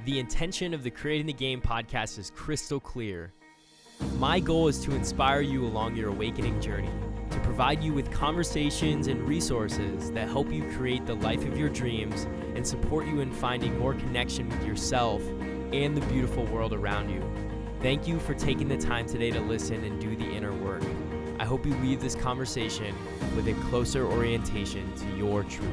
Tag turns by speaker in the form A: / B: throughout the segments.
A: The intention of the Creating the Game podcast is crystal clear. My goal is to inspire you along your awakening journey, to provide you with conversations and resources that help you create the life of your dreams and support you in finding more connection with yourself and the beautiful world around you. Thank you for taking the time today to listen and do the inner work. I hope you leave this conversation with a closer orientation to your truth.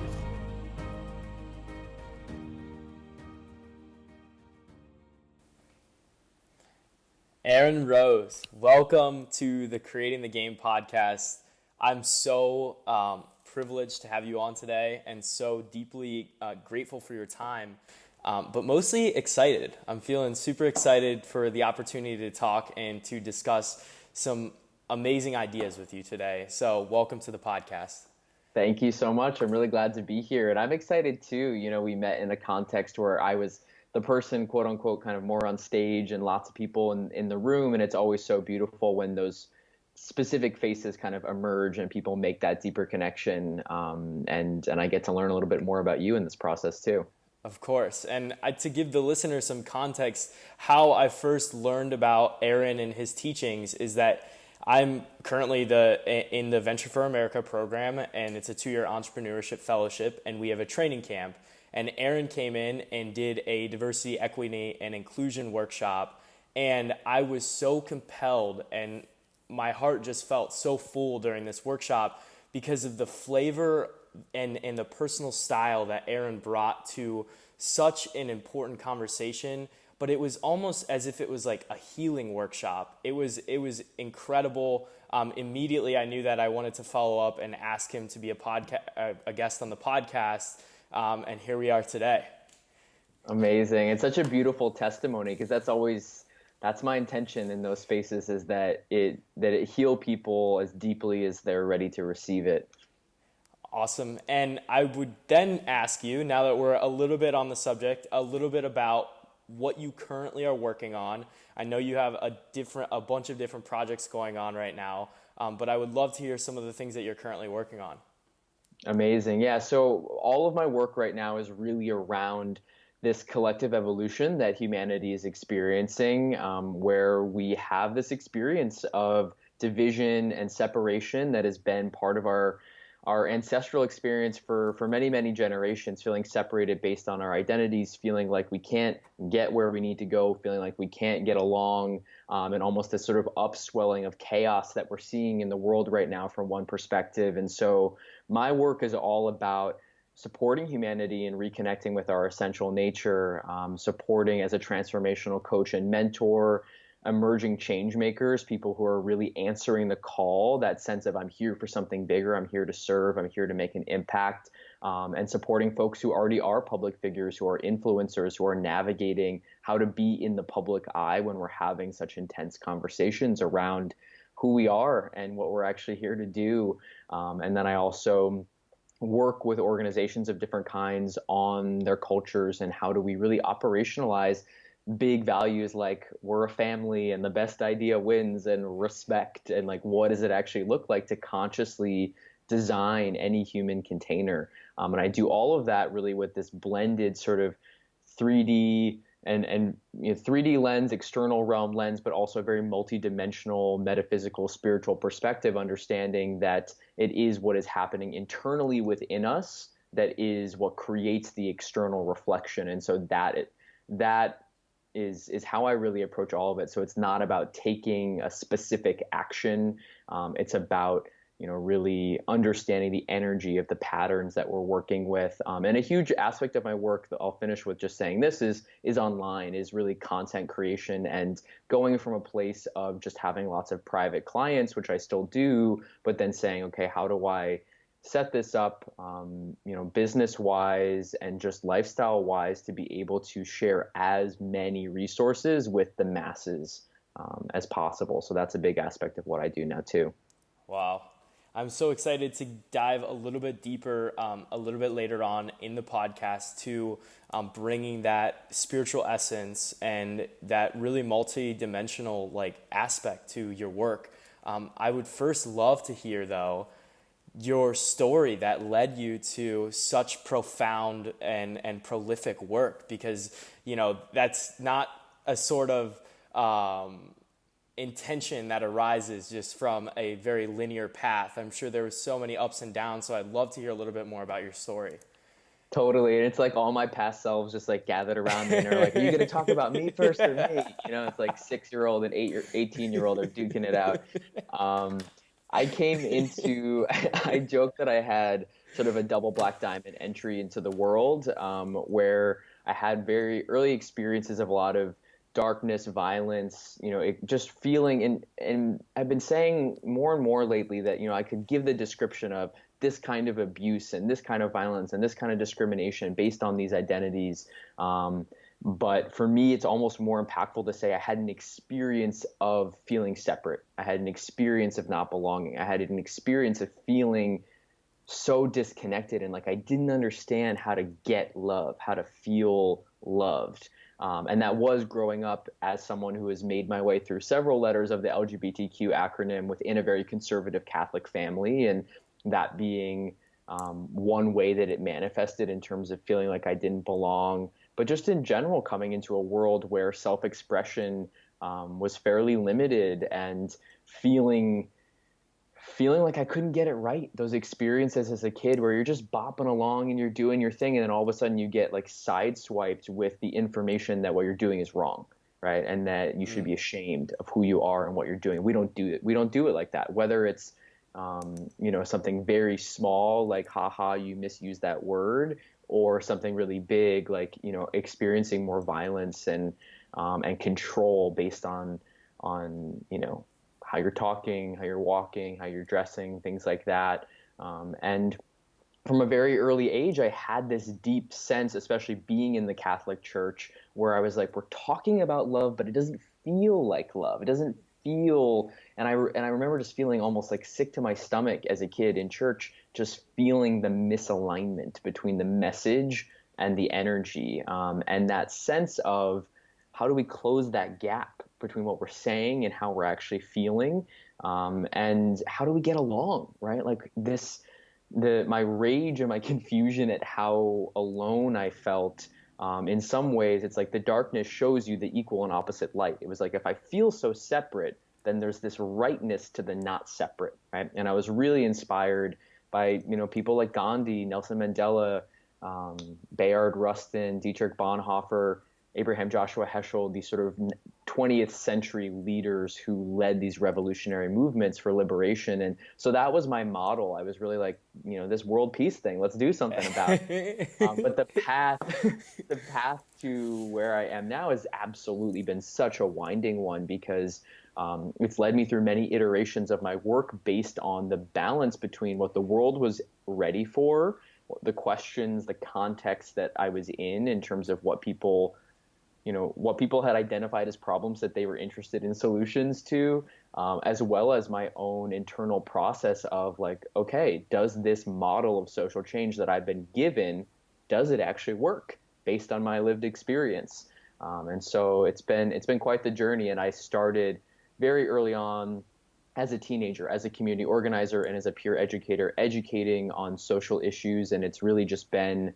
A: Aaron Rose, welcome to the Creating the Game podcast. I'm so privileged to have you on today and so deeply grateful for your time, but mostly excited. I'm feeling super excited for the opportunity to talk and to discuss some amazing ideas with you today. So welcome to the podcast.
B: Thank you so much. I'm really glad to be here. And I'm excited too. You know, we met in a context where I was the person, quote unquote, kind of more on stage and lots of people in the room. And it's always so beautiful when those specific faces kind of emerge and people make that deeper connection. And I get to learn a little bit more about you in this process too.
A: Of course. And to give the listener some context, how I first learned about Aaron and his teachings is that I'm currently in the Venture for America program, and it's a 2-year entrepreneurship fellowship, and we have a training camp. And Aaron came in and did a diversity, equity, and inclusion workshop, and I was so compelled, and my heart just felt so full during this workshop because of the flavor and the personal style that Aaron brought to such an important conversation. But it was almost as if it was like a healing workshop. It was incredible. Immediately, I knew that I wanted to follow up and ask him to be a guest on the podcast, and here we are today.
B: Amazing. It's such a beautiful testimony because that's my intention in those spaces, is that it heal people as deeply as they're ready to receive it.
A: Awesome. And I would then ask you, now that we're a little bit on the subject, a little bit about what you currently are working on. I know you have a bunch of different projects going on right now, but I would love to hear some of the things that you're currently working on.
B: Amazing. Yeah. So all of my work right now is really around this collective evolution that humanity is experiencing, where we have this experience of division and separation that has been part of our ancestral experience for many, many generations, feeling separated based on our identities, feeling like we can't get where we need to go, feeling like we can't get along, and almost this sort of upswelling of chaos that we're seeing in the world right now from one perspective. And so my work is all about supporting humanity and reconnecting with our essential nature, supporting as a transformational coach and mentor, emerging change makers, people who are really answering the call, that sense of I'm here for something bigger, I'm here to serve, I'm here to make an impact, and supporting folks who already are public figures, who are influencers, who are navigating how to be in the public eye when we're having such intense conversations around who we are and what we're actually here to do. And then I also work with organizations of different kinds on their cultures and how do we really operationalize big values like we're a family and the best idea wins and respect, and like what does it actually look like to consciously design any human container. And I do all of that really with this blended sort of 3D and 3D lens, external realm lens, but also a very multidimensional, metaphysical, spiritual perspective, understanding that it is what is happening internally within us that is what creates the external reflection. And so that is how I really approach all of it. So it's not about taking a specific action. It's about, really understanding the energy of the patterns that we're working with. And a huge aspect of my work that I'll finish with just saying this is online, is really content creation and going from a place of just having lots of private clients, which I still do, but then saying, okay, how do I set this up, business-wise and just lifestyle-wise to be able to share as many resources with the masses as possible. So that's a big aspect of what I do now too.
A: Wow. I'm so excited to dive a little bit deeper, a little bit later on in the podcast to bringing that spiritual essence and that really multi-dimensional aspect to your work. I would first love to hear, though, your story that led you to such profound and prolific work, because that's not a sort of intention that arises just from a very linear path. I'm sure there was so many ups and downs, so I'd love to hear a little bit more about your story.
B: Totally. And it's like all my past selves just like gathered around me and are like, are you going to talk about me first or me? It's like 6-year-old and 18-year-old are duking it out. Um, I came into, I joke that I had sort of a double black diamond entry into the world, where I had very early experiences of a lot of darkness, violence, just feeling, and I've been saying more and more lately that, I could give the description of this kind of abuse and this kind of violence and this kind of discrimination based on these identities. But for me, it's almost more impactful to say I had an experience of feeling separate. I had an experience of not belonging. I had an experience of feeling so disconnected, and like I didn't understand how to get love, how to feel loved. And that was growing up as someone who has made my way through several letters of the LGBTQ acronym within a very conservative Catholic family, and that being one way that it manifested in terms of feeling like I didn't belong, but just in general coming into a world where self-expression was fairly limited, and feeling like I couldn't get it right. Those experiences as a kid where you're just bopping along and you're doing your thing, and then all of a sudden you get like sideswiped with the information that what you're doing is wrong, right? And that you should be ashamed of who you are and what you're doing. We don't do it. We don't do it like that. Whether it's something very small like haha you misused that word, or something really big like experiencing more violence and control based on how you're talking, how you're walking, how you're dressing, things like that. And from a very early age, I had this deep sense, especially being in the Catholic Church, where I was like, we're talking about love, but it doesn't feel like love. It doesn't feel, and I remember just feeling almost like sick to my stomach as a kid in church, just feeling the misalignment between the message and the energy, and that sense of how do we close that gap between what we're saying and how we're actually feeling, and how do we get along, right? Like my rage and my confusion at how alone I felt. In some ways, it's like the darkness shows you the equal and opposite light. It was like, if I feel so separate, then there's this rightness to the not separate, right? And I was really inspired by, people like Gandhi, Nelson Mandela, Bayard Rustin, Dietrich Bonhoeffer, Abraham Joshua Heschel, these sort of 20th century leaders who led these revolutionary movements for liberation. And so that was my model. I was really like, this world peace thing, let's do something about it. But the path to where I am now has absolutely been such a winding one, because it's led me through many iterations of my work based on the balance between what the world was ready for, the questions, the context that I was in terms of what people had identified as problems that they were interested in solutions to, as well as my own internal process of like, okay, does this model of social change that I've been given, does it actually work based on my lived experience? And so it's been quite the journey. And I started very early on as a teenager, as a community organizer, and as a peer educator, educating on social issues. And it's really just been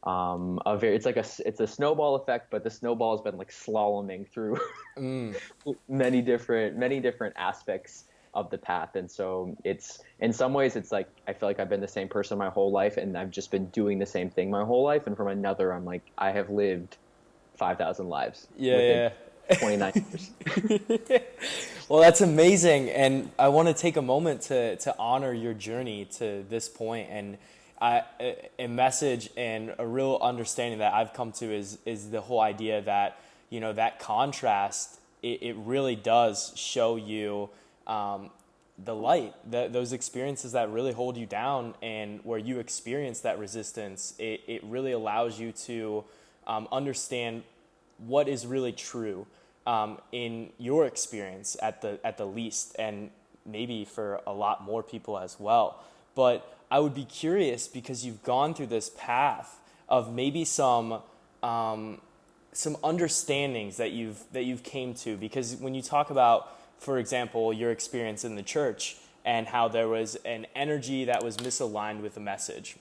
B: it's a snowball effect, but the snowball has been like slaloming through many different aspects of the path. And so it's, in some ways, it's like I feel like I've been the same person my whole life, and I've just been doing the same thing my whole life. And from another, I'm like, I have lived 5,000 lives.
A: Yeah.
B: 29 years.
A: Well, that's amazing, and I want to take a moment to honor your journey to this point. And a message and a real understanding that I've come to is the whole idea that that contrast, it really does show you the light, those experiences that really hold you down, and where you experience that resistance. It really allows you to understand what is really true in your experience at the least, and maybe for a lot more people as well. But I would be curious, because you've gone through this path of maybe some understandings that you've came to. Because when you talk about, for example, your experience in the church, and how there was an energy that was misaligned with the message.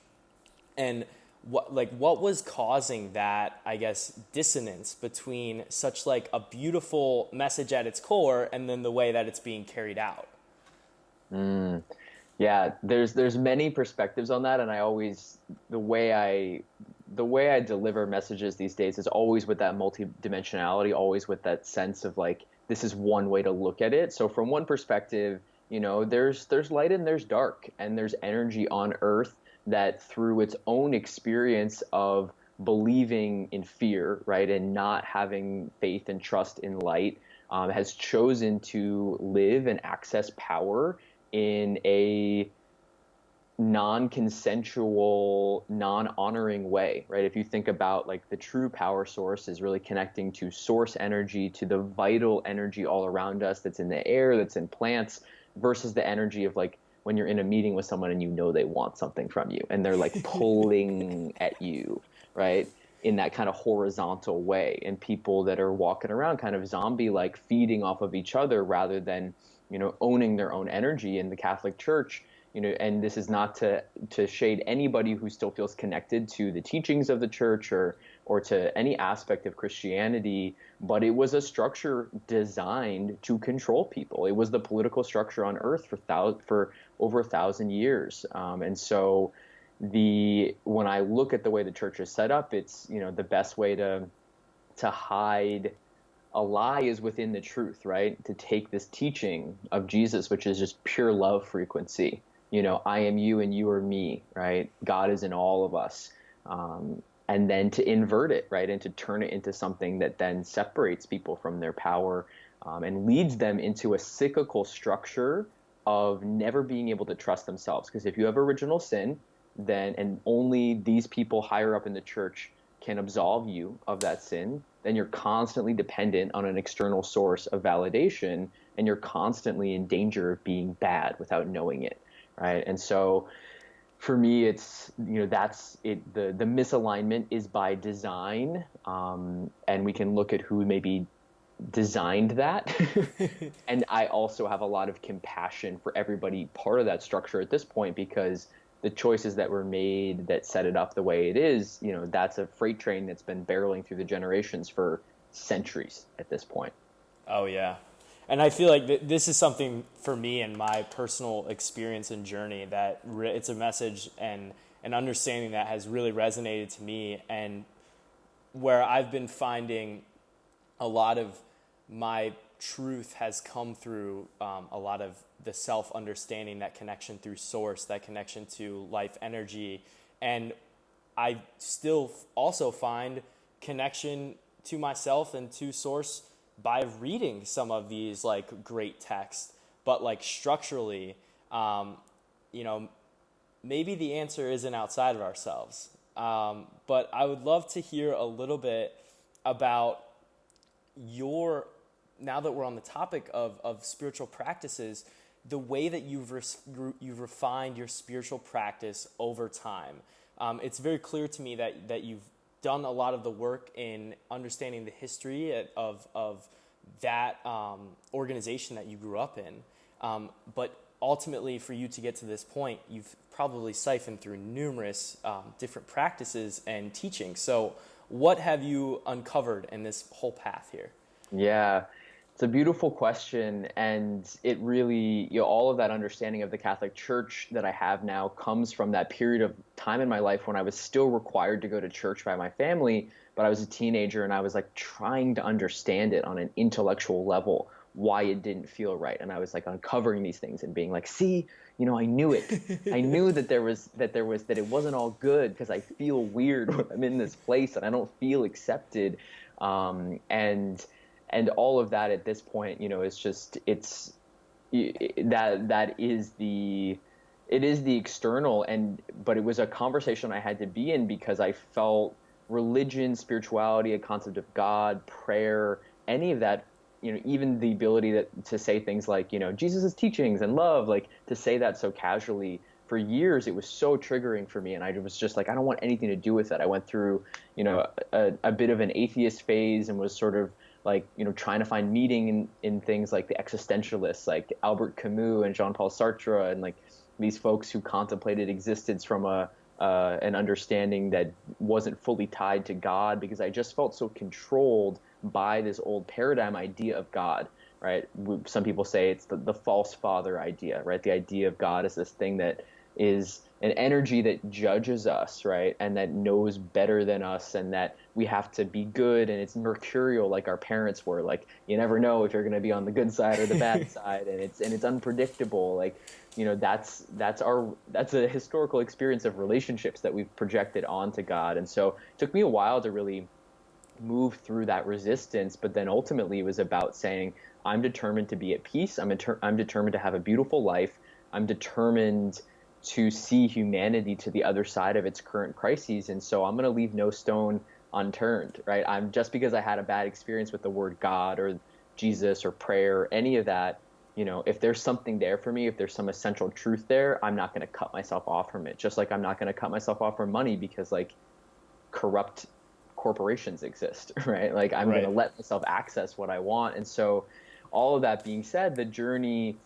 A: And what was causing that, I guess, dissonance between such like a beautiful message at its core and then the way that it's being carried out?
B: Yeah, there's many perspectives on that, and I always the way I deliver messages these days is always with that multidimensionality, always with that sense of like this is one way to look at it. So from one perspective, there's light and there's dark, and there's energy on Earth that through its own experience of believing in fear, right, and not having faith and trust in light, has chosen to live and access power in a non-consensual, non-honoring way, right? If you think about like the true power source is really connecting to source energy, to the vital energy all around us that's in the air, that's in plants, versus the energy of like when you're in a meeting with someone and they want something from you and they're like pulling at you, right? In that kind of horizontal way, and people that are walking around kind of zombie like feeding off of each other rather than owning their own energy. In the Catholic Church, and this is not to shade anybody who still feels connected to the teachings of the church or to any aspect of Christianity, but it was a structure designed to control people. It was the political structure on earth for over 1,000 years. And so when I look at the way the church is set up, it's, the best way to hide a lie is within the truth, right? To take this teaching of Jesus, which is just pure love frequency, I am you and you are me, right? God is in all of us. And then to invert it, right? And to turn it into something that then separates people from their power, and leads them into a cyclical structure of never being able to trust themselves. Because if you have original sin, then, and only these people higher up in the church can absolve you of that sin, then you're constantly dependent on an external source of validation, and you're constantly in danger of being bad without knowing it, right? And so for me, it's, that's it. The misalignment is by design, and we can look at who maybe designed that. And I also have a lot of compassion for everybody part of that structure at this point, because the choices that were made that set it up the way it is, that's a freight train that's been barreling through the generations for centuries at this point.
A: Oh, yeah. And I feel like this is something for me in my personal experience and journey that it's a message and an understanding that has really resonated to me, and where I've been finding a lot of my truth has come through a lot of the self-understanding, that connection through source, that connection to life energy. And I still also find connection to myself and to source by reading some of these like great texts, but like structurally, maybe the answer isn't outside of ourselves. But I would love to hear a little bit about now that we're on the topic of spiritual practices, the way that you've refined your spiritual practice over time. It's very clear to me that you've done a lot of the work in understanding the history of that organization that you grew up in. But ultimately, for you to get to this point, you've probably siphoned through numerous different practices and teachings. So what have you uncovered in this whole path here?
B: Yeah, it's a beautiful question. And it really, all of that understanding of the Catholic Church that I have now comes from that period of time in my life when I was still required to go to church by my family, but I was a teenager and I was like trying to understand it on an intellectual level, why it didn't feel right. And I was like uncovering these things and being like, see, I knew it. I knew that it wasn't all good because I feel weird when I'm in this place and I don't feel accepted. And all of that at this point, is just, it is the external, but it was a conversation I had to be in because I felt religion, spirituality, a concept of God, prayer, any of that, even the ability to say things like, Jesus' teachings and love, like to say that so casually for years, it was so triggering for me. And I was just like, I don't want anything to do with it. I went through, a bit of an atheist phase and was sort of like, trying to find meaning in things like the existentialists, like Albert Camus and Jean-Paul Sartre, and like these folks who contemplated existence from an understanding that wasn't fully tied to God, because I just felt so controlled by this old paradigm idea of God, right? Some people say it's the false father idea, right? The idea of God is this thing that is an energy that judges us, right? And that knows better than us, and that we have to be good, and it's mercurial like our parents were. Like, you never know if you're going to be on the good side or the bad side, and it's unpredictable. Like, that's a historical experience of relationships that we've projected onto God. And so it took me a while to really move through that resistance, but then ultimately it was about saying, I'm determined to be at peace. I'm determined to have a beautiful life. I'm determined to see humanity to the other side of its current crises. And so I'm going to leave no stone unturned, right? I'm just because I had a bad experience with the word God or Jesus or prayer, or any of that, if there's something there for me, if there's some essential truth there, I'm not going to cut myself off from it. Just like I'm not going to cut myself off from money because like corrupt corporations exist, right? Like I'm going to let myself access what I want. And so all of that being said, the journey,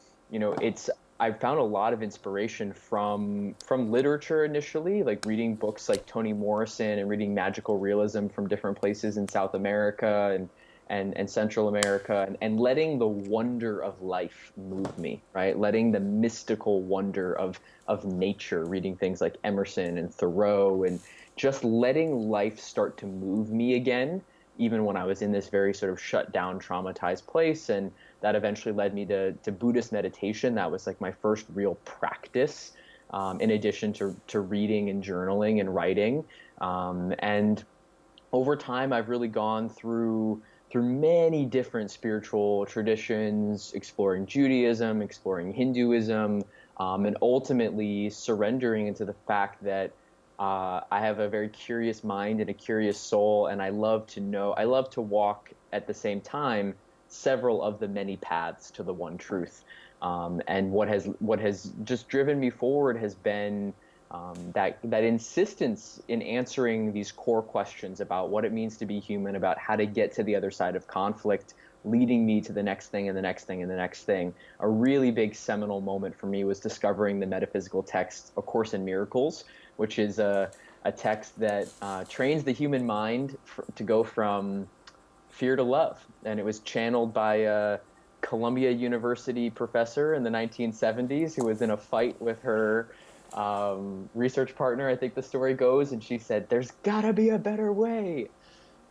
B: I've found a lot of inspiration from literature initially, like reading books like Toni Morrison and reading magical realism from different places in South America and Central America, and letting the wonder of life move me, right? Letting the mystical wonder of nature, reading things like Emerson and Thoreau, and just letting life start to move me again, even when I was in this very sort of shut down, traumatized place. And that eventually led me to Buddhist meditation. That was like my first real practice, in addition to reading and journaling and writing. And over time, I've really gone through many different spiritual traditions, exploring Judaism, exploring Hinduism, and ultimately surrendering into the fact that I have a very curious mind and a curious soul, and I love to walk at the same time several of the many paths to the one truth. And what has just driven me forward has been that insistence in answering these core questions about what it means to be human, about how to get to the other side of conflict, leading me to the next thing and the next thing and the next thing. A really big seminal moment for me was discovering the metaphysical text, A Course in Miracles, which is a text that trains the human mind to go from fear to love. And it was channeled by a Columbia University professor in the 1970s who was in a fight with her research partner, I think the story goes, and she said, "There's gotta be a better way."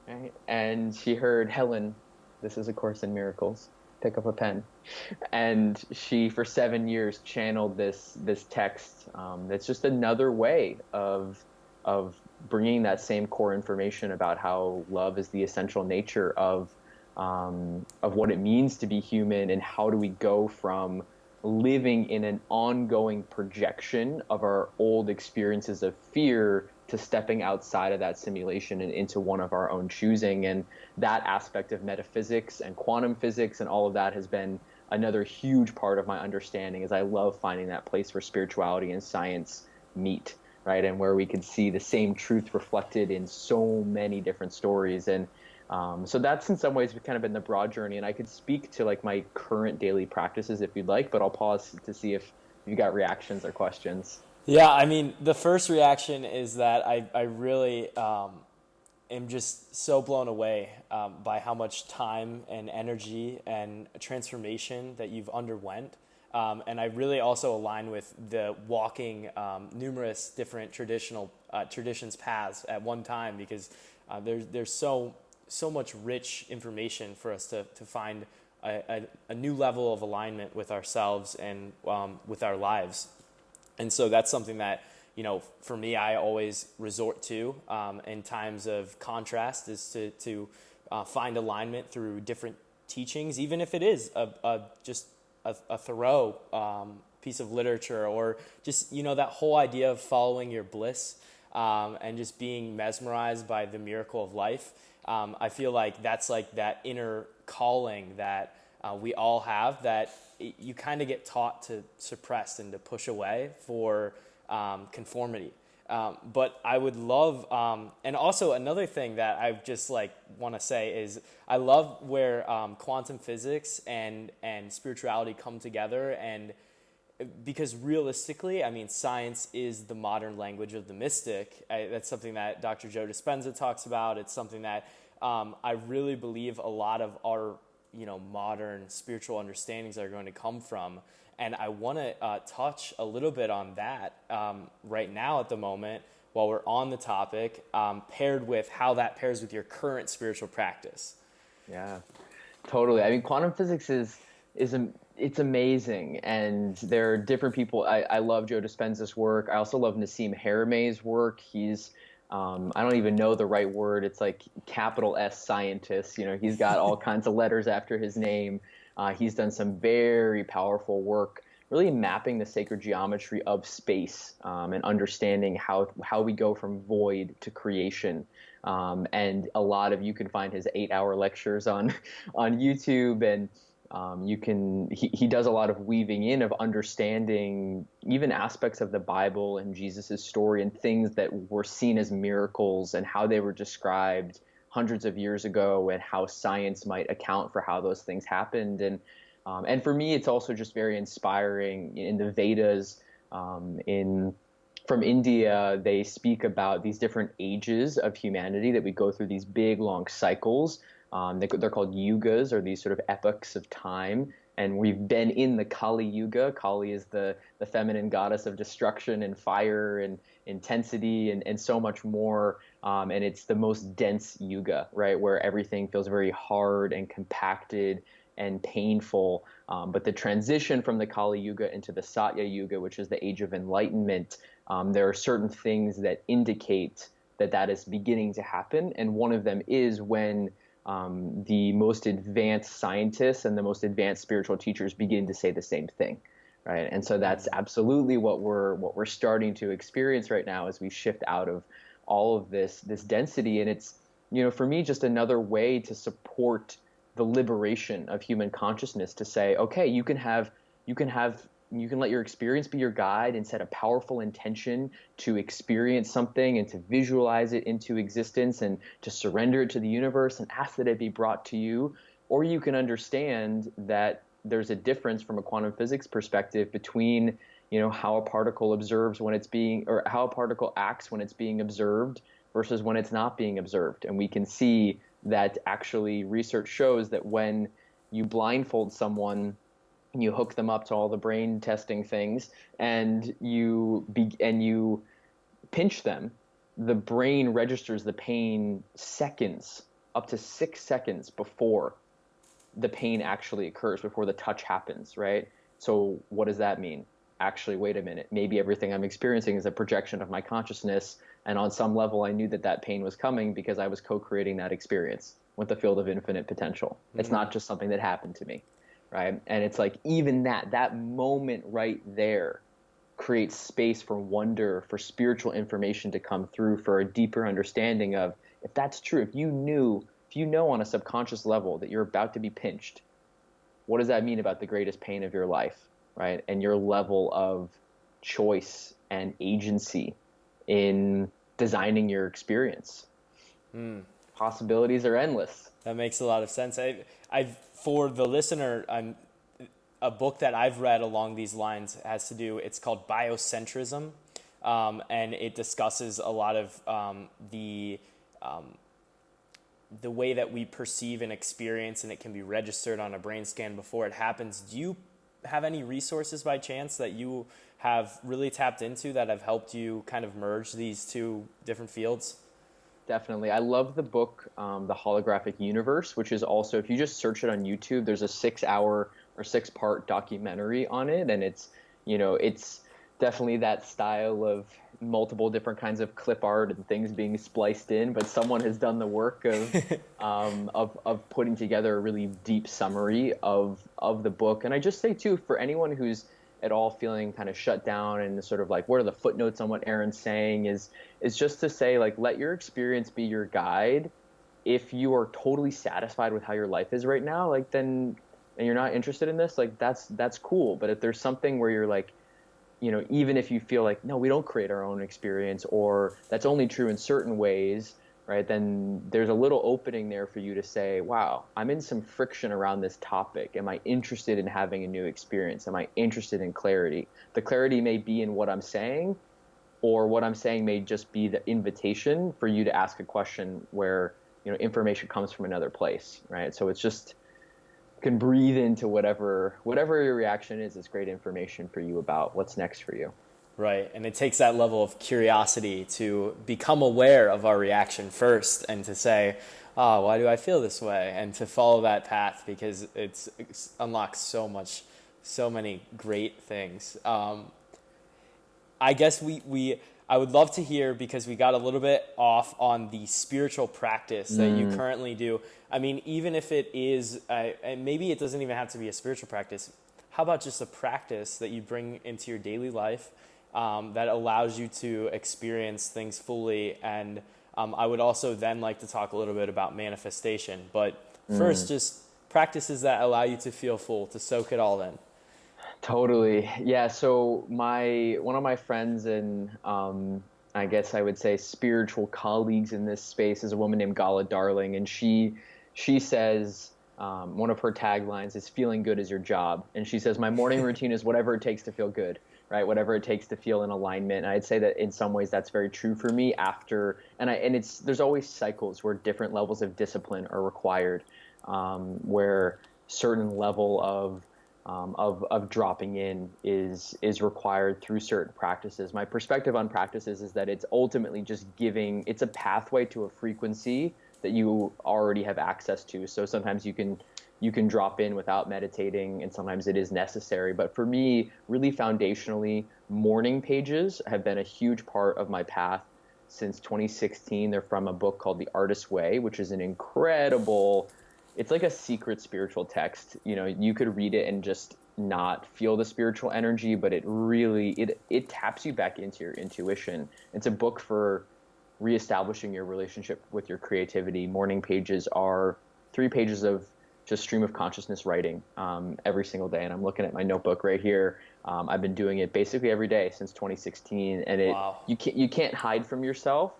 B: Right? And she heard, "Helen, this is A Course in Miracles. Pick up a pen." And she, for 7 years, channeled this text. That's just another way of bringing that same core information about how love is the essential nature of what it means to be human, and how do we go from living in an ongoing projection of our old experiences of fear to stepping outside of that simulation and into one of our own choosing. And that aspect of metaphysics and quantum physics and all of that has been another huge part of my understanding, as I love finding that place where spirituality and science meet, right? And where we can see the same truth reflected in so many different stories. And so that's in some ways kind of been the broad journey. And I could speak to like my current daily practices if you'd like, but I'll pause to see if you got reactions or questions.
A: Yeah, I mean, the first reaction is that I really am just so blown away by how much time and energy and transformation that you've underwent. And I really also align with the walking numerous different traditions paths at one time, because there's so much rich information for us to find a new level of alignment with ourselves and with our lives. And so that's something that, for me, I always resort to in times of contrast, is to find alignment through different teachings, even if it is just a Thoreau piece of literature, or just, that whole idea of following your bliss and just being mesmerized by the miracle of life. I feel like that's like that inner calling that we all have, that you kind of get taught to suppress and to push away for conformity. But I would love, and also another thing that I just like want to say is I love where quantum physics and spirituality come together, and because realistically, I mean, science is the modern language of the mystic. That's something that Dr. Joe Dispenza talks about. It's something that I really believe a lot of our, modern spiritual understandings are going to come from. And I want to touch a little bit on that right now at the moment while we're on the topic, paired with how that pairs with your current spiritual practice.
B: Yeah, totally. I mean, quantum physics it's amazing, and there are different people. I love Joe Dispenza's work. I also love Nassim Harameih's work. He's I don't even know the right word. It's like capital S scientist. He's got all kinds of letters after his name. He's done some very powerful work, really mapping the sacred geometry of space and understanding how we go from void to creation. And a lot of you can find his 8-hour lectures on on YouTube, and he does a lot of weaving in of understanding even aspects of the Bible and Jesus's story and things that were seen as miracles and how they were described hundreds of years ago, and how science might account for how those things happened. And for me, it's also just very inspiring. In the Vedas, in from India, they speak about these different ages of humanity, that we go through these big, long cycles. They're called yugas, or these sort of epochs of time. And we've been in the Kali Yuga. Kali is the feminine goddess of destruction and fire and intensity and so much more. And it's the most dense yuga, right, where everything feels very hard and compacted and painful. But the transition from the Kali Yuga into the Satya Yuga, which is the age of enlightenment, there are certain things that indicate that is beginning to happen. And one of them is when the most advanced scientists and the most advanced spiritual teachers begin to say the same thing, right? And so that's absolutely what we're starting to experience right now as we shift out of all of this density. And it's, for me, just another way to support the liberation of human consciousness, to say, okay, you can let your experience be your guide and set a powerful intention to experience something and to visualize it into existence and to surrender it to the universe and ask that it be brought to you. Or you can understand that there's a difference from a quantum physics perspective between, how a particle observes when it's being, or how a particle acts when it's being observed versus when it's not being observed. And we can see that actually research shows that when you blindfold someone, you hook them up to all the brain testing things, and you pinch them, the brain registers the pain seconds, up to 6 seconds before the pain actually occurs, before the touch happens, right? So what does that mean? Actually, wait a minute, maybe everything I'm experiencing is a projection of my consciousness, and on some level I knew that pain was coming because I was co-creating that experience with the field of infinite potential. Mm-hmm. It's not just something that happened to me. Right. And it's like even that moment right there creates space for wonder, for spiritual information to come through, for a deeper understanding of, if that's true, if you know on a subconscious level that you're about to be pinched, what does that mean about the greatest pain of your life? Right. And your level of choice and agency in designing your experience. Possibilities are endless.
A: That makes a lot of sense. For the listener, a book that I've read along these lines has to do, it's called Biocentrism, and it discusses a lot of the way that we perceive an experience, and it can be registered on a brain scan before it happens. Do you have any resources by chance that you have really tapped into that have helped you kind of merge these two different fields?
B: Definitely. I love the book, The Holographic Universe, which is also, if you just search it on YouTube, there's a 6-hour or 6-part documentary on it. And it's definitely that style of multiple different kinds of clip art and things being spliced in, but someone has done the work of putting together a really deep summary of the book. And I just say too, for anyone who's at all feeling kind of shut down and sort of like, what are the footnotes on what Aaron's saying, is just to say, like, let your experience be your guide. If you are totally satisfied with how your life is right now, like, then, and you're not interested in this, like, that's cool. But if there's something where you're like, even if you feel like, no, we don't create our own experience, or that's only true in certain ways, right? Then there's a little opening there for you to say, wow, I'm in some friction around this topic. Am I interested in having a new experience? Am I interested in clarity? The clarity may be in what I'm saying, or what I'm saying may just be the invitation for you to ask a question where, information comes from another place, right? So it's just, can breathe into whatever your reaction is. It's great information for you about what's next for you.
A: Right. And it takes that level of curiosity to become aware of our reaction first and to say, oh, why do I feel this way? And to follow that path, because it unlocks so many great things. I guess I would love to hear, because we got a little bit off on the spiritual practice that you currently do. I mean, even if it is, and maybe it doesn't even have to be a spiritual practice. How about just a practice that you bring into your daily life that allows you to experience things fully? And I would also then like to talk a little bit about manifestation. But first, just practices that allow you to feel full, to soak it all in.
B: Totally. Yeah. So one of my friends and I guess I would say spiritual colleagues in this space is a woman named Gala Darling, and she says one of her taglines is "Feeling good is your job," and she says my morning routine is whatever it takes to feel good, right? Whatever it takes to feel in alignment. And I'd say that in some ways that's very true for me. There's always cycles where different levels of discipline are required, where certain level of dropping in is required through certain practices. My perspective on practices is that it's ultimately just it's a pathway to a frequency that you already have access to. So sometimes you can drop in without meditating, and sometimes it is necessary. But for me, really foundationally, morning pages have been a huge part of my path since 2016. They're from a book called The Artist's Way, which is an incredible, it's like a secret spiritual text. You could read it and just not feel the spiritual energy, but it really, it taps you back into your intuition. It's a book for reestablishing your relationship with your creativity. Morning pages are 3 pages of just stream of consciousness writing every single day. And I'm looking at my notebook right here. I've been doing it basically every day since 2016. And
A: Wow.
B: you can't hide from yourself.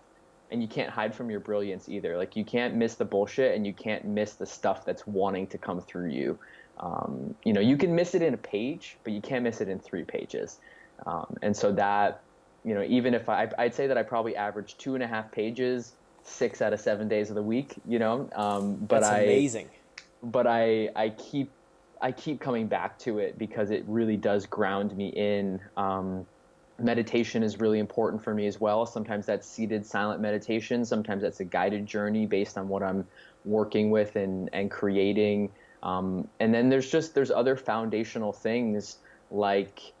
B: And you can't hide from your brilliance either. Like, you can't miss the bullshit, and you can't miss the stuff that's wanting to come through you. You can miss it in a page, but you can't miss it in 3 pages. And so that, even if I'd say that I probably average 2.5 pages, 6 out of 7 days of the week, but
A: That's amazing.
B: But I keep coming back to it because it really does ground me in. Meditation is really important for me as well. Sometimes that's seated silent meditation. Sometimes that's a guided journey based on what I'm working with and creating. And then there's other foundational things, like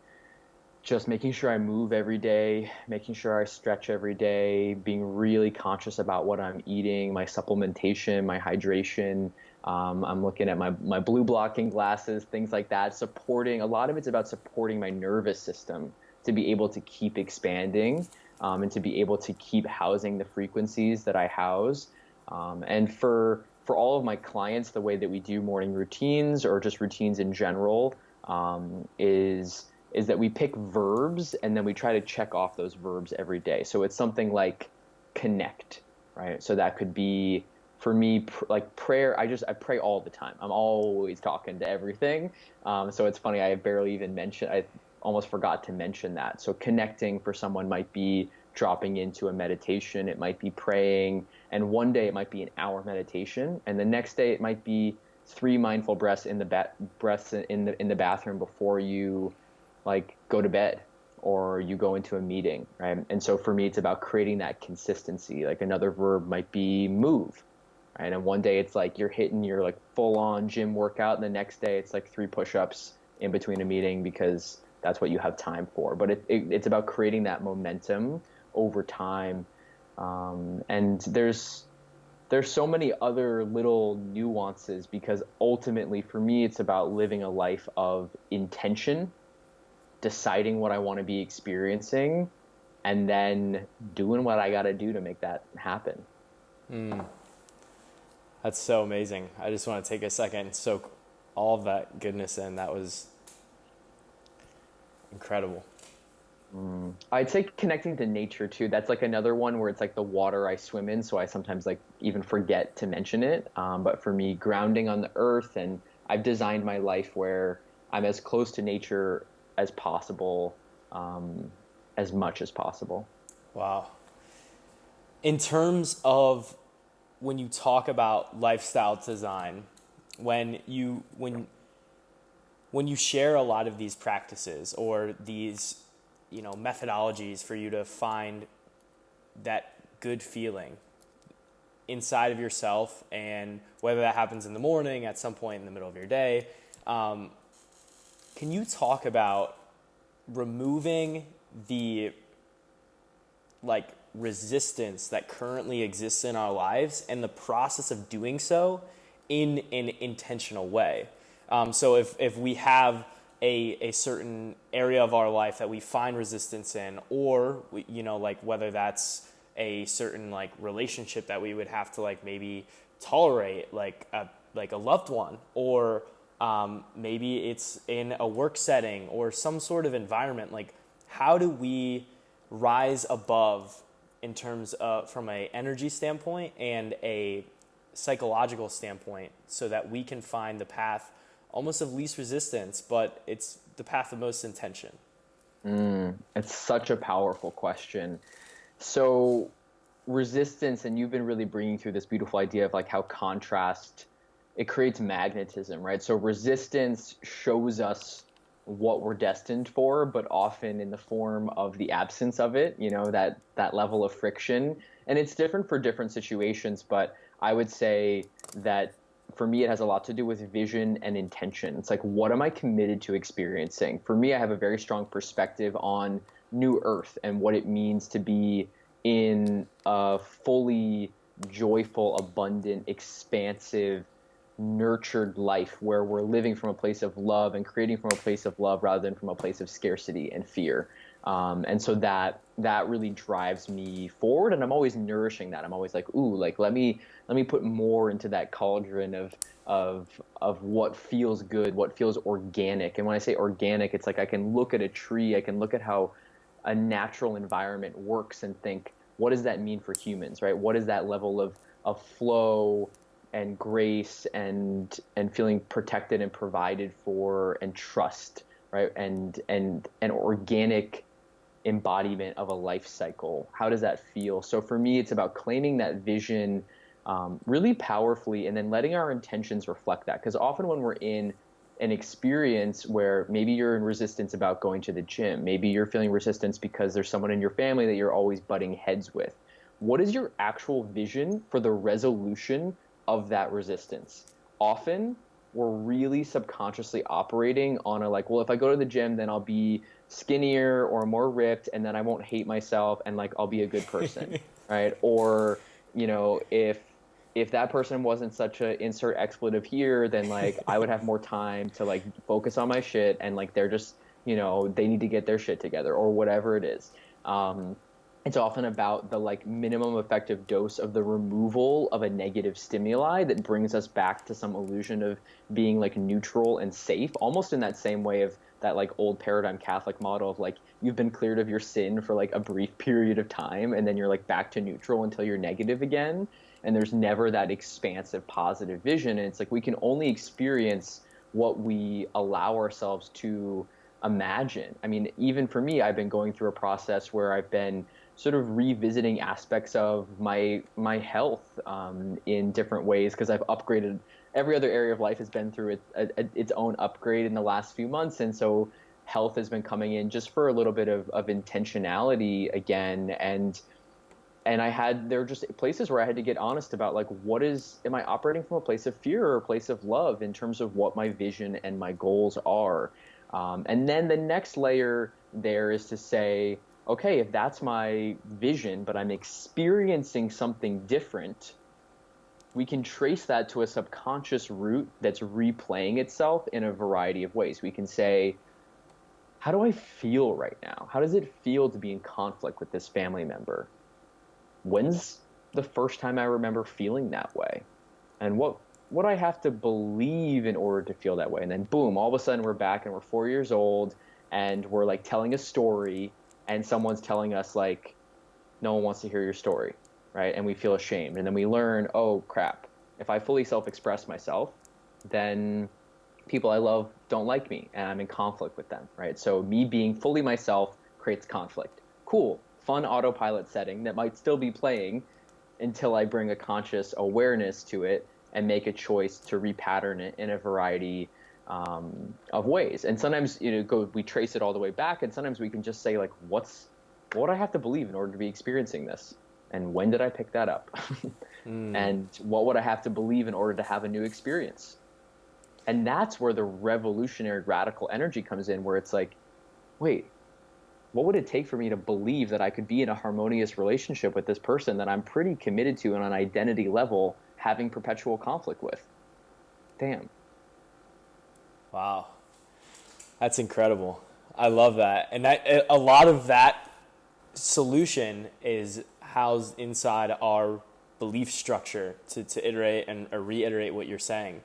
B: just making sure I move every day, making sure I stretch every day, being really conscious about what I'm eating, my supplementation, my hydration. I'm looking at my blue blocking glasses, things like that. A lot of it's about supporting my nervous system to be able to keep expanding, and to be able to keep housing the frequencies that I house. And for all of my clients, the way that we do morning routines, or just routines in general, is that we pick verbs and then we try to check off those verbs every day. So it's something like connect, right? So that could be, for me, like prayer. I pray all the time. I'm always talking to everything. So it's funny, I barely even I almost forgot to mention that. So connecting for someone might be dropping into a meditation. It might be praying. And one day it might be an hour meditation. And the next day it might be 3 mindful breaths in the bathroom before you go to bed, or you go into a meeting, right? And so for me, it's about creating that consistency. Like, another verb might be move, right? And one day it's like you're hitting your full on gym workout, and the next day it's 3 push-ups in between a meeting because that's what you have time for. But it's about creating that momentum over time. And there's so many other little nuances, because ultimately for me, it's about living a life of intention, deciding what I want to be experiencing, and then doing what I got to do to make that happen.
A: That's so amazing. I just want to take a second and soak all of that goodness in. That was incredible.
B: I'd say connecting to nature too. That's like another one where it's like the water I swim in, so I sometimes like even forget to mention it. But for me, grounding on the earth, and I've designed my life where I'm as close to nature as possible, um, as much as possible.
A: Wow. In terms of when you talk about lifestyle design, when you when when you share a lot of these practices or these, methodologies for you to find that good feeling inside of yourself, and whether that happens in the morning, at some point in the middle of your day, um, can you talk about removing the like resistance that currently exists in our lives and the process of doing so in an intentional way? So if we have a certain area of our life that we find resistance in, or like whether that's a certain like relationship that we would have to like maybe tolerate, like a loved one, or maybe it's in a work setting or some sort of environment, like how do we rise above in terms of from a energy standpoint and a psychological standpoint so that we can find the path almost of least resistance, but it's the path of most intention?
B: It's such a powerful question. So resistance, and you've been really bringing through this beautiful idea of like how contrast, it creates magnetism, right? So resistance shows us what we're destined for, but often in the form of the absence of it, that level of friction. And it's different for different situations, but I would say that for me, it has a lot to do with vision and intention. It's like, what am I committed to experiencing? For me, I have a very strong perspective on New Earth and what it means to be in a fully joyful, abundant, expansive, nurtured life where we're living from a place of love and creating from a place of love rather than from a place of scarcity and fear. And so that really drives me forward, and I'm always nourishing that. I'm always like, ooh, like let me put more into that cauldron of what feels good, what feels organic. And when I say organic, it's like I can look at a tree, I can look at how a natural environment works and think, what does that mean for humans, right? What is that level of flow and grace and feeling protected and provided for and trust, right? And an organic embodiment of a life cycle. How does that feel? So for me, it's about claiming that vision really powerfully, and then letting our intentions reflect that. Because often when we're in an experience where maybe you're in resistance about going to the gym, maybe you're feeling resistance because there's someone in your family that you're always butting heads with. What is your actual vision for the resolution of that resistance? Often we're really subconsciously operating on a like, well, if I go to the gym, then I'll be skinnier or more ripped, and then I won't hate myself, and like I'll be a good person, right? Or if that person wasn't such a insert expletive here, then like I would have more time to like focus on my shit, and like they're just, they need to get their shit together or whatever it is. Um, it's often about the like minimum effective dose of the removal of a negative stimuli that brings us back to some illusion of being like neutral and safe, almost in that same way of that like old paradigm Catholic model of like you've been cleared of your sin for like a brief period of time, and then you're like back to neutral until you're negative again, and there's never that expansive positive vision. And it's like we can only experience what we allow ourselves to imagine. I mean, even for me, I've been going through a process where I've been sort of revisiting aspects of my health in different ways, because I've upgraded. Every other area of life has been through its own upgrade in the last few months, and so health has been coming in just for a little bit of intentionality again. And there were just places where I had to get honest about like, am I operating from a place of fear or a place of love in terms of what my vision and my goals are? And then the next layer there is to say, okay, if that's my vision, but I'm experiencing something different, we can trace that to a subconscious root that's replaying itself in a variety of ways. We can say, how do I feel right now? How does it feel to be in conflict with this family member? When's the first time I remember feeling that way? And what I have to believe in order to feel that way? And then boom, all of a sudden we're back and we're 4 years old and we're like telling a story, and someone's telling us like, no one wants to hear your story, right? And we feel ashamed. And then we learn, oh crap, if I fully self-express myself, then people I love don't like me and I'm in conflict with them, right? So me being fully myself creates conflict. Cool, fun autopilot setting that might still be playing until I bring a conscious awareness to it and make a choice to repattern it in a variety of ways. And sometimes, we trace it all the way back, and sometimes we can just say like, what do I have to believe in order to be experiencing this? And when did I pick that up? And what would I have to believe in order to have a new experience? And that's where the revolutionary radical energy comes in, where it's like, wait, what would it take for me to believe that I could be in a harmonious relationship with this person that I'm pretty committed to on an identity level, having perpetual conflict with? Damn.
A: Wow. That's incredible. I love that. And a lot of that solution is housed inside our belief structure, to iterate and or reiterate what you're saying.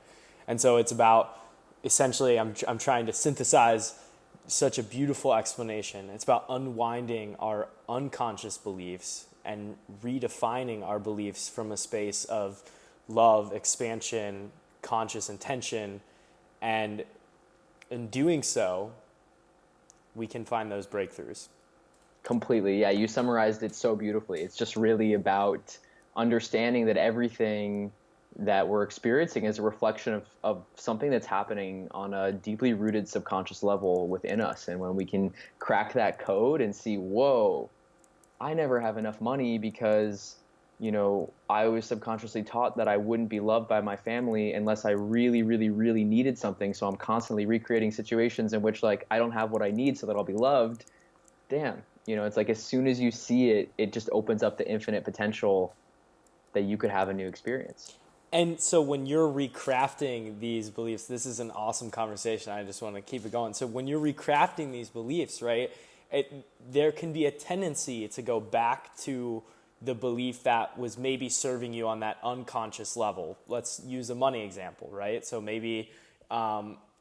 A: And so it's about, essentially, I'm trying to synthesize such a beautiful explanation. It's about unwinding our unconscious beliefs and redefining our beliefs from a space of love, expansion, conscious intention, and in doing so, we can find those breakthroughs.
B: Completely. Yeah, you summarized it so beautifully. It's just really about understanding that everything that we're experiencing is a reflection of something that's happening on a deeply rooted subconscious level within us. And when we can crack that code and see, whoa, I never have enough money because, I was subconsciously taught that I wouldn't be loved by my family unless I really, really, really needed something. So I'm constantly recreating situations in which like I don't have what I need so that I'll be loved. Damn. It's like as soon as you see it, it just opens up the infinite potential that you could have a new experience.
A: And so when you're recrafting these beliefs, this is an awesome conversation. I just want to keep it going. So when you're recrafting these beliefs, right, there can be a tendency to go back to the belief that was maybe serving you on that unconscious level. Let's use a money example, right? So maybe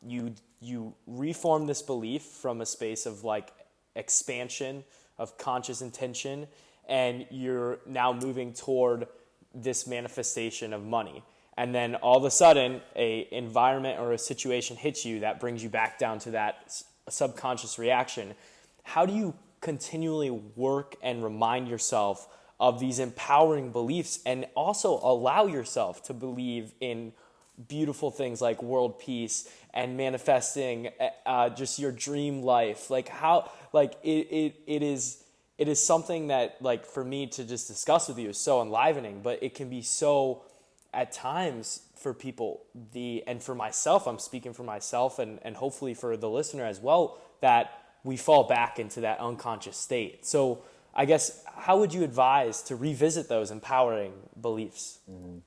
A: you reform this belief from a space of like expansion of conscious intention, and you're now moving toward this manifestation of money. And then all of a sudden, a environment or a situation hits you that brings you back down to that subconscious reaction. How do you continually work and remind yourself of these empowering beliefs and also allow yourself to believe in beautiful things like world peace and manifesting just your dream life? Like how, like it is something that, like, for me to just discuss with you is so enlivening, but it can be so, at times, for people, and for myself, I'm speaking for myself and hopefully for the listener as well, that we fall back into that unconscious state. So I guess, how would you advise to revisit those empowering beliefs?
B: Mm-hmm.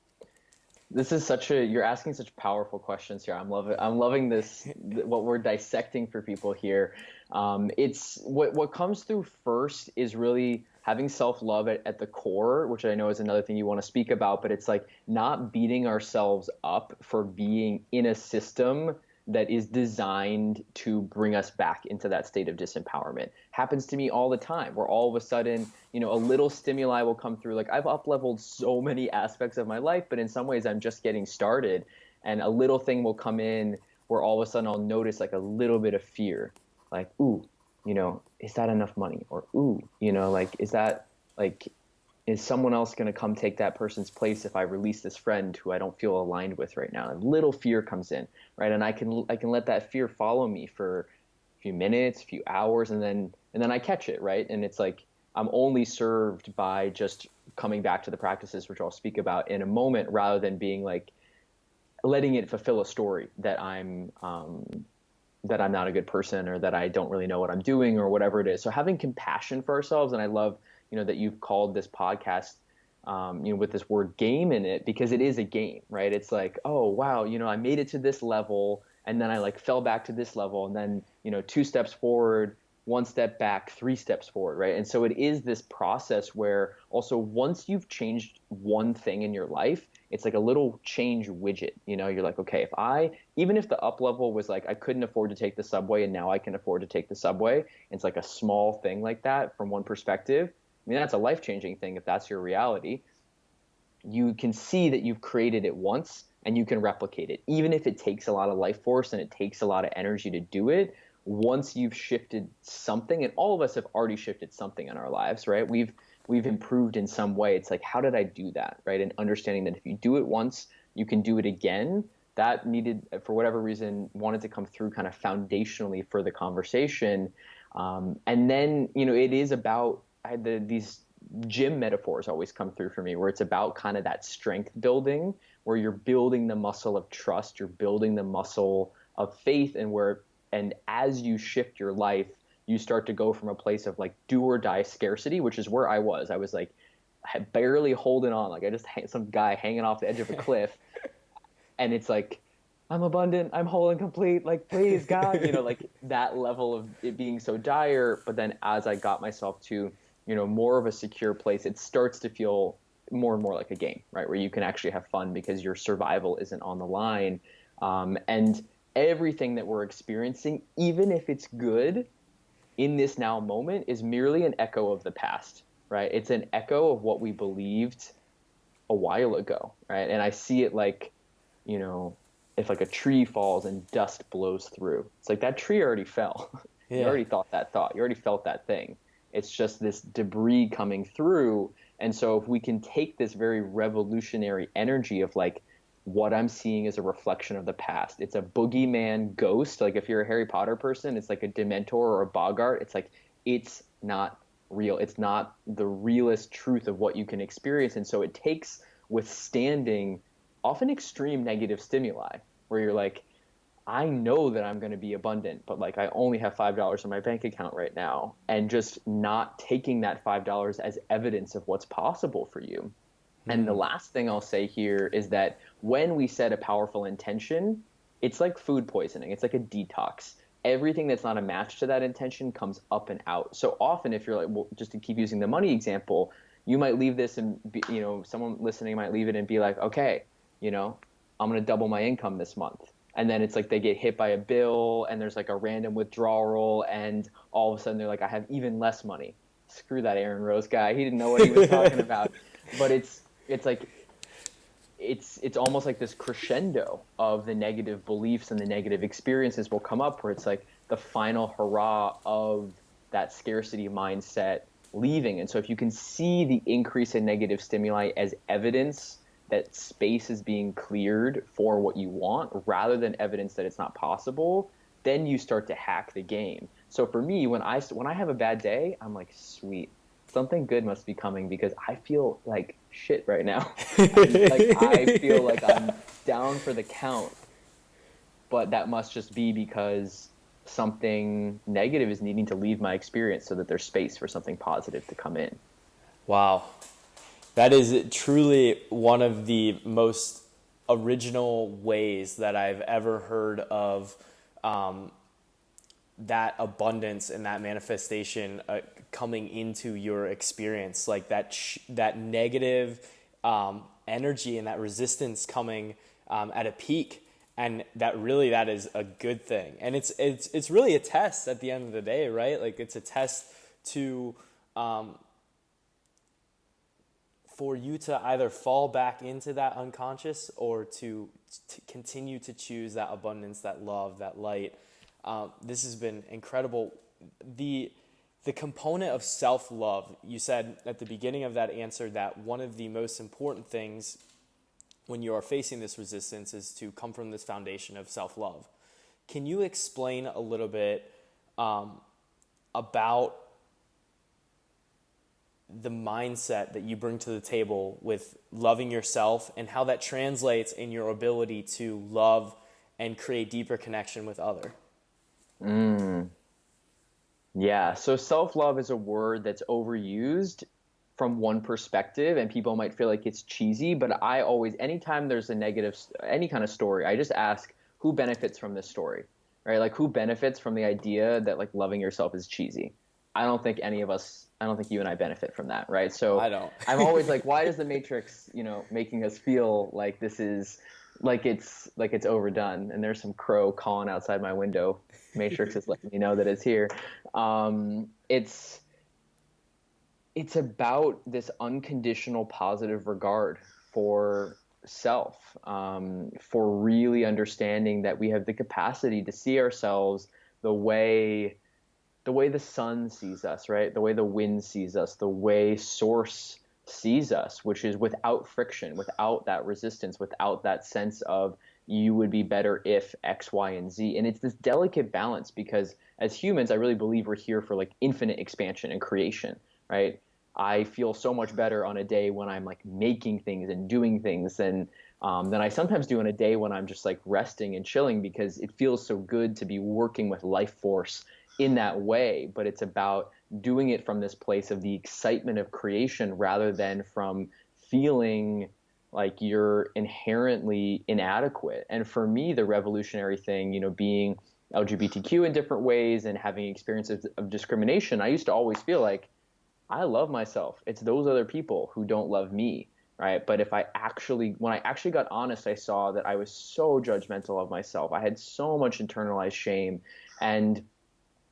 B: This is you're asking such powerful questions here. I'm loving this, what we're dissecting for people here. It's what comes through first is really having self-love at the core, which I know is another thing you want to speak about, but it's like not beating ourselves up for being in a system that is designed to bring us back into that state of disempowerment. Happens to me all the time, where all of a sudden, a little stimuli will come through. Like, I've up-leveled so many aspects of my life, but in some ways I'm just getting started, and a little thing will come in where all of a sudden I'll notice like a little bit of fear, like, ooh, is that enough money? Or ooh, like, is someone else going to come take that person's place if I release this friend who I don't feel aligned with right now? And little fear comes in, right? And I can let that fear follow me for a few minutes, a few hours, and then I catch it, right? And it's like I'm only served by just coming back to the practices, which I'll speak about in a moment, rather than being like letting it fulfill a story that I'm not a good person, or that I don't really know what I'm doing, or whatever it is. So having compassion for ourselves, and I love that you've called this podcast, with this word game in it, because it is a game, right? It's like, oh, wow, I made it to this level, and then I like fell back to this level, and then, 2 steps forward, one step back, three steps forward, right? And so it is this process where also once you've changed one thing in your life, it's like a little change widget. You're like, okay, even if the up level was like I couldn't afford to take the subway and now I can afford to take the subway, it's like a small thing like that from one perspective. I mean, that's a life-changing thing if that's your reality. You can see that you've created it once and you can replicate it. Even if it takes a lot of life force and it takes a lot of energy to do it, once you've shifted something, and all of us have already shifted something in our lives, right? We've improved in some way. It's like, how did I do that, right? And understanding that if you do it once, you can do it again. That needed, for whatever reason, wanted to come through kind of foundationally for the conversation. And then, it is about, these gym metaphors always come through for me, where it's about kind of that strength building, where you're building the muscle of trust, you're building the muscle of faith, and as you shift your life, you start to go from a place of like do or die scarcity, which is where I was. I was like barely holding on, like I just some guy hanging off the edge of a cliff, and it's like, I'm abundant, I'm whole and complete, like please God, like that level of it being so dire. But then as I got myself to more of a secure place, it starts to feel more and more like a game, right? Where you can actually have fun because your survival isn't on the line. And everything that we're experiencing, even if it's good in this now moment, is merely an echo of the past, right? It's an echo of what we believed a while ago, right? And I see it like, if like a tree falls and dust blows through, it's like that tree already fell.
A: Yeah.
B: You already thought that thought. You already felt that thing. It's just this debris coming through. And so if we can take this very revolutionary energy of like, what I'm seeing is a reflection of the past. It's a boogeyman ghost. Like if you're a Harry Potter person, it's like a Dementor or a Bogart. It's like, it's not real. It's not the realest truth of what you can experience. And so it takes withstanding often extreme negative stimuli where you're like, I know that I'm going to be abundant, but like I only have $5 in my bank account right now, and just not taking that $5 as evidence of what's possible for you. And the last thing I'll say here is that when we set a powerful intention, it's like food poisoning. It's like a detox. Everything that's not a match to that intention comes up and out. So often if you're like, well, just to keep using the money example, you might leave this and be, someone listening might leave it and be like, okay, I'm going to double my income this month. And then it's like they get hit by a bill and there's like a random withdrawal and all of a sudden they're like, I have even less money. Screw that Aaron Rose guy. He didn't know what he was talking about. But it's like it's almost like this crescendo of the negative beliefs and the negative experiences will come up where it's like the final hurrah of that scarcity mindset leaving. And so if you can see the increase in negative stimuli as evidence that space is being cleared for what you want rather than evidence that it's not possible, then you start to hack the game. So for me, when I have a bad day, I'm like, sweet, something good must be coming because I feel like shit right now. I feel like I'm down for the count, but that must just be because something negative is needing to leave my experience so that there's space for something positive to come in.
A: Wow. That is truly one of the most original ways that I've ever heard of that abundance and that manifestation coming into your experience, like that negative energy and that resistance coming at a peak, and that is a good thing. And it's really a test at the end of the day, right? Like it's a test to for you to either fall back into that unconscious or to continue to choose that abundance, that love, that light. This has been incredible. The component of self-love, you said at the beginning of that answer that one of the most important things when you are facing this resistance is to come from this foundation of self-love. Can you explain a little bit about the mindset that you bring to the table with loving yourself and how that translates in your ability to love and create deeper connection with others?
B: Yeah, so self-love is a word that's overused from one perspective, and people might feel like it's cheesy, but anytime there's a negative, any kind of story, I just ask who benefits from this story. right? Like who benefits from the idea that like loving yourself is cheesy? I don't think you and I benefit from that, right? So
A: I don't.
B: I'm always like, why does the Matrix, making us feel like this is like it's overdone? And there's some crow calling outside my window. Matrix is letting me know that it's here. It's about this unconditional positive regard for self, for really understanding that we have the capacity to see ourselves the way the sun sees us, right? The way the wind sees us, the way source sees us, which is without friction, without that resistance, without that sense of you would be better if X, Y, and Z. And it's this delicate balance because as humans, I really believe we're here for like infinite expansion and creation, right? I feel so much better on a day when I'm like making things and doing things than I sometimes do on a day when I'm just like resting and chilling because it feels so good to be working with life force in that way. But it's about doing it from this place of the excitement of creation rather than from feeling like you're inherently inadequate. And for me, the revolutionary thing, being LGBTQ in different ways and having experiences of discrimination, I used to always feel like I love myself. It's those other people who don't love me, right? But when I actually got honest, I saw that I was so judgmental of myself. I had so much internalized shame, and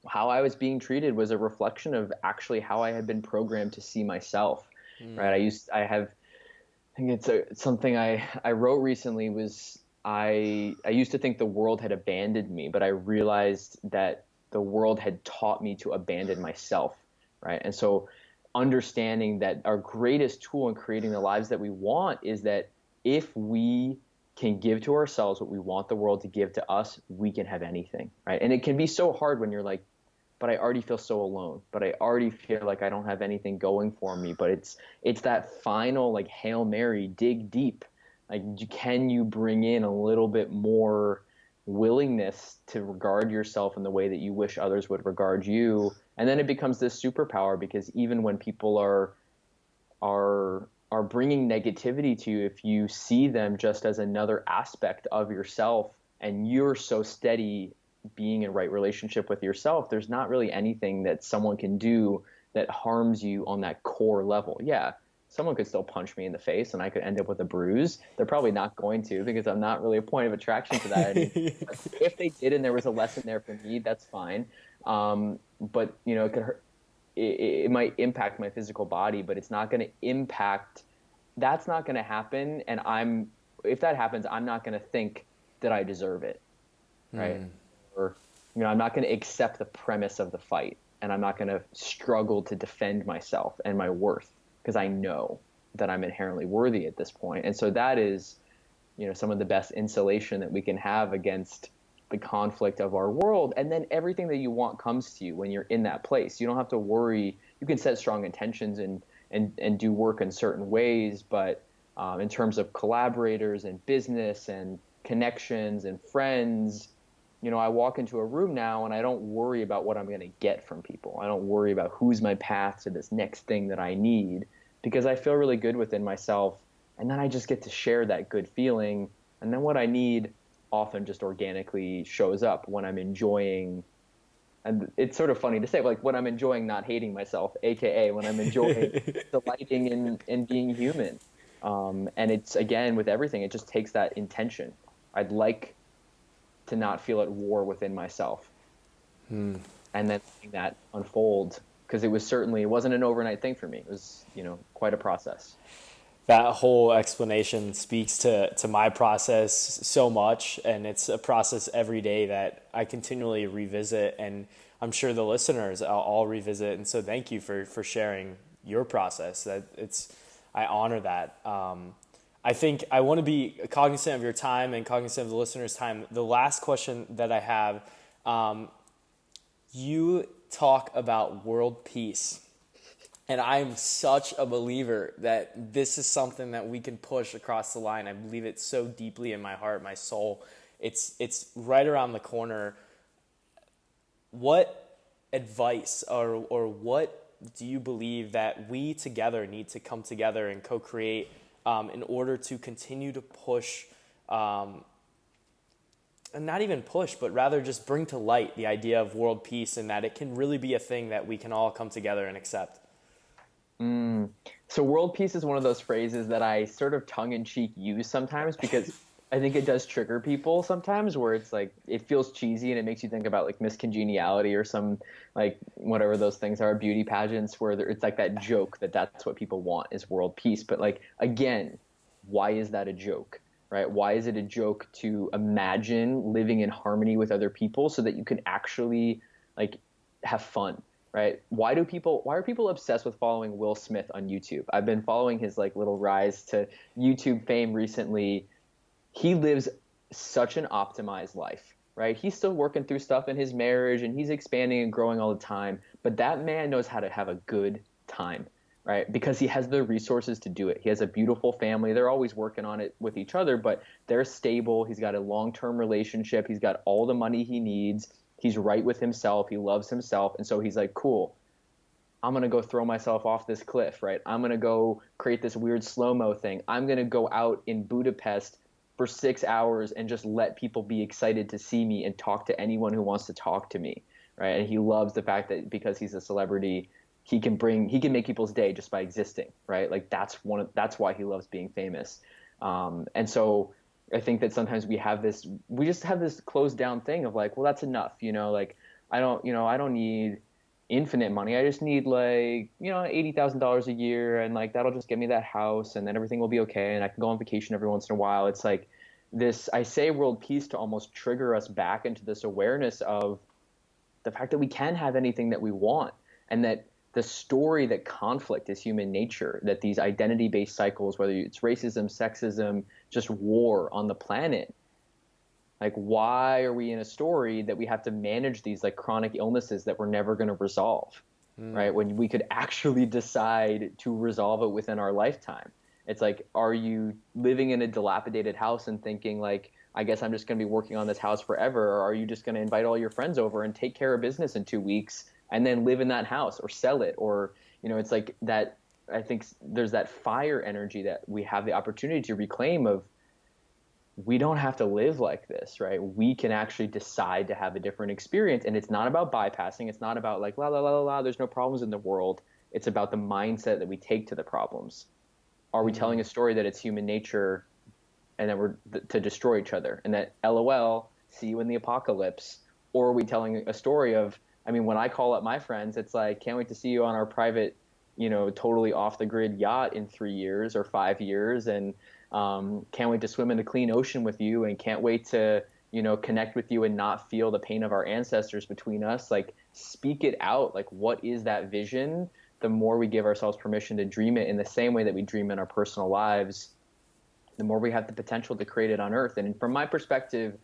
B: how I was being treated was a reflection of actually how I had been programmed to see myself, right? I think it's something I wrote recently was I used to think the world had abandoned me, but I realized that the world had taught me to abandon myself, right? And so understanding that our greatest tool in creating the lives that we want is that if we can give to ourselves what we want the world to give to us, we can have anything, right? And it can be so hard when you're like, but I already feel so alone, but I already feel like I don't have anything going for me. But it's that final like Hail Mary, dig deep. Like, can you bring in a little bit more willingness to regard yourself in the way that you wish others would regard you? And then it becomes this superpower because even when people are bringing negativity to you, if you see them just as another aspect of yourself and you're so steady being in right relationship with yourself, there's not really anything that someone can do that harms you on that core level. Yeah, someone could still punch me in the face and I could end up with a bruise. They're probably not going to because I'm not really a point of attraction to that anymore. But if they did and there was a lesson there for me, that's fine. But it could hurt. It might impact my physical body, but it's not going to impact. That's not going to happen. And if that happens, I'm not going to think that I deserve it, right? Or, I'm not going to accept the premise of the fight, and I'm not going to struggle to defend myself and my worth because I know that I'm inherently worthy at this point. And so that is, some of the best insulation that we can have against the conflict of our world. And then everything that you want comes to you when you're in that place. You don't have to worry. You can set strong intentions and do work in certain ways, but in terms of collaborators and business and connections and friends, I walk into a room now and I don't worry about what I'm going to get from people. I don't worry about who's my path to this next thing that I need because I feel really good within myself. And then I just get to share that good feeling. And then what I need often just organically shows up when I'm enjoying. And it's sort of funny to say, like when I'm enjoying not hating myself, AKA when I'm enjoying delighting in being human. And it's, again, with everything, it just takes that intention. I'd like to not feel at war within myself. And then letting that unfold, because it wasn't an overnight thing for me. It was, quite a process.
A: That whole explanation speaks to my process so much, and it's a process every day that I continually revisit, and I'm sure the listeners all revisit. And so thank you for sharing your process. I honor that. I think I want to be cognizant of your time and cognizant of the listeners' time. The last question that I have, you talk about world peace. And I'm such a believer that this is something that we can push across the line. I believe it so deeply in my heart, my soul. It's right around the corner. What advice or what do you believe that we together need to come together and co-create in order to continue to push and not even push, but rather just bring to light the idea of world peace, and that it can really be a thing that we can all come together and accept.
B: So world peace is one of those phrases that I sort of tongue in cheek use sometimes because I think it does trigger people sometimes where it's like it feels cheesy and it makes you think about like miscongeniality or some like whatever those things are, beauty pageants where it's like that joke that that's what people want is world peace. But like again, why is that a joke? Right? Why is it a joke to imagine living in harmony with other people so that you can actually like have fun? Right? Why are people obsessed with following Will Smith on YouTube? I've been following his like little rise to YouTube fame recently. He lives such an optimized life, right? He's still working through stuff in his marriage and he's expanding and growing all the time, but that man knows how to have a good time, right? Because he has the resources to do it. He has a beautiful family. They're always working on it with each other, but they're stable. He's got a long-term relationship. He's got all the money he needs. He's right with himself. He loves himself. And so he's like, cool, I'm going to go throw myself off this cliff, right? I'm going to go create this weird slow-mo thing. I'm going to go out in Budapest for 6 hours and just let people be excited to see me and talk to anyone who wants to talk to me, right? And he loves the fact that because he's a celebrity, he can make people's day just by existing, right? Like that's why he loves being famous. And so I think that sometimes we just have this closed down thing of like, well, that's enough, like I don't need infinite money. I just need like, $80,000 a year and like, that'll just get me that house and then everything will be okay. And I can go on vacation every once in a while. It's like I say world peace to almost trigger us back into this awareness of the fact that we can have anything that we want and that the story that conflict is human nature, that these identity-based cycles, whether it's racism, sexism, just war on the planet, like why are we in a story that we have to manage these like chronic illnesses that we're never going to resolve, right? When we could actually decide to resolve it within our lifetime. It's like, are you living in a dilapidated house and thinking like, I guess I'm just going to be working on this house forever? Or are you just going to invite all your friends over and take care of business in 2 weeks and then live in that house or sell it? Or, it's like that. I think there's that fire energy that we have the opportunity to reclaim of, we don't have to live like this, right? We can actually decide to have a different experience. And it's not about bypassing. It's not about like, la, la, la, la, la, there's no problems in the world. It's about the mindset that we take to the problems. Are we telling a story that it's human nature and that we're to destroy each other and that LOL, see you in the apocalypse? Or are we telling a story of, when I call up my friends, it's like, can't wait to see you on our private, totally off the grid yacht in 3 years or 5 years. And can't wait to swim in a clean ocean with you and can't wait to, connect with you and not feel the pain of our ancestors between us. Like speak it out. Like what is that vision? The more we give ourselves permission to dream it in the same way that we dream in our personal lives, the more we have the potential to create it on earth. And from my perspective,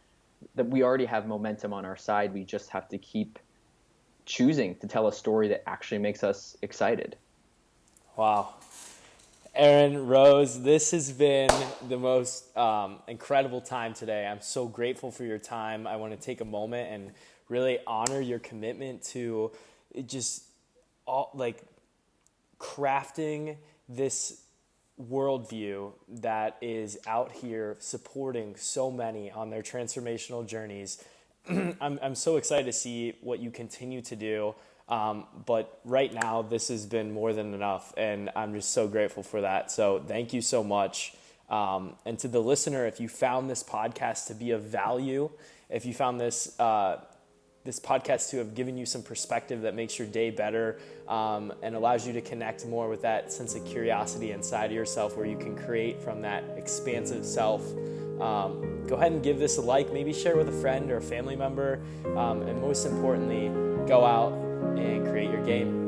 B: that we already have momentum on our side. We just have to keep choosing to tell a story that actually makes us excited.
A: Wow. Aaron, Rose, this has been the most incredible time today. I'm so grateful for your time. I want to take a moment and really honor your commitment to just crafting this worldview that is out here supporting so many on their transformational journeys. I'm so excited to see what you continue to do. But right now, this has been more than enough, and I'm just so grateful for that. So thank you so much. And to the listener, if you found this podcast to be of value, if you found this podcast to have given you some perspective that makes your day better and allows you to connect more with that sense of curiosity inside of yourself where you can create from that expansive self, go ahead and give this a like, maybe share with a friend or a family member, and most importantly, go out and create your game.